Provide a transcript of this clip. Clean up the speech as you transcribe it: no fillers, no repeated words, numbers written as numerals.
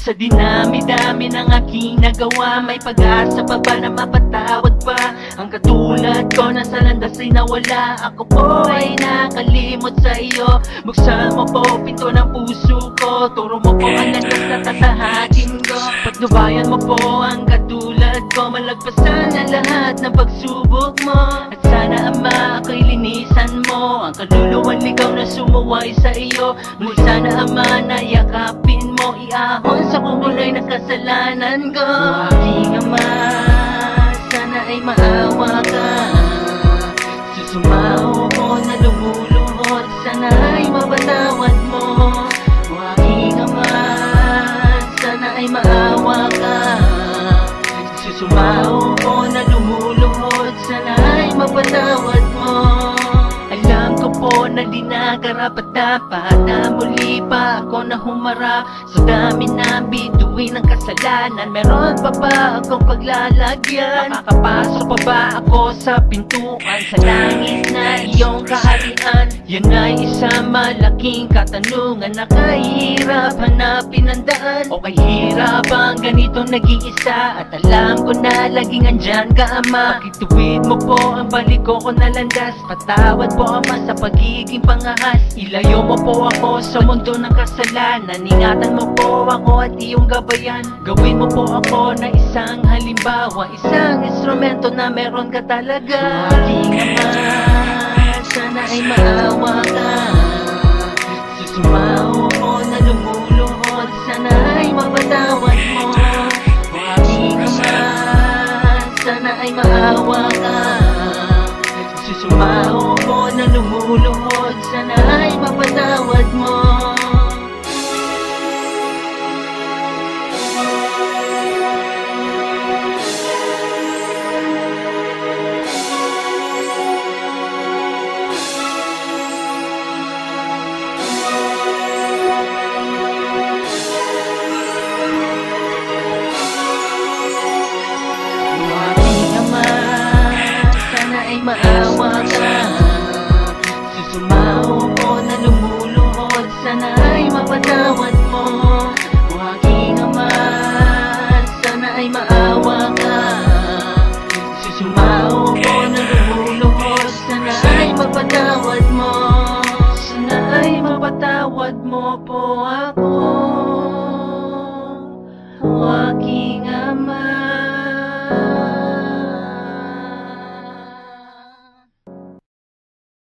Sa dinami-dami ng aking nagawa, may pag-asa pa ba na mapatawad pa? Ang katulad ko na sa landas ay nawala. Ako po ay nakalimot sa iyo. Buksan mo po pinto ng puso ko. Turo mo po ang landas na tatahakin ko. Patnubayan mo po ang katulad ko. Malagpasan ang lahat ng pagsubok mo. At sana Ama ako'y linisan mo. Ang kaluluwan ligaw na sumuway sa iyo. Ngunit sana Ama na yakapin mo. Iahon sa kukulay ng kasalanan ko. O aking Ama, sana ay maawa ka. Susumao mo na lumuluhod, sana ay mapatawad mo. O aking Ama, sana ay maawa ka. Susumao mo na lumuluhod, sana ay mapatawad mo. Alam ko po na di na karapat-dapat na muli pa ako na humarap sa dami ng bituin ng kasalanan. Meron pa ba akong paglalagyan? Makakapasok pa ba ako sa pintuan sa langit na iyong kaharian? Yan ay isang malaking katanungan na kahirap hanapin ang daan. O kahirap ang ganitong nag-iisa? At alam ko na laging andyan ka Ama. Pakituwid mo po ang balik ko na landas. Patawad po Ama sa pagiging pangahas. Ilayo mo po ako sa mundo ng kasalanan. Ingatan mo po ako at iyong gabayan. Gawin mo po ako na isang halimbawa, isang instrumento na meron ka talaga. Aking Ama, sana ay maawa ka. Susumao mo na lumuluhod, sana ay mapatawad mo. O aking Ama, sana ay maawa ka. Susumao mo na lumuluhod, sana ay mapatawad mo. Maawa ka. Susumao mo na lumuluhod, sana ay mapatawad mo. O aking Ama, sana ay maawa ka. Susumao mo na lumuluhod, sana ay mapatawad mo. Sana ay mapatawad mo po ako.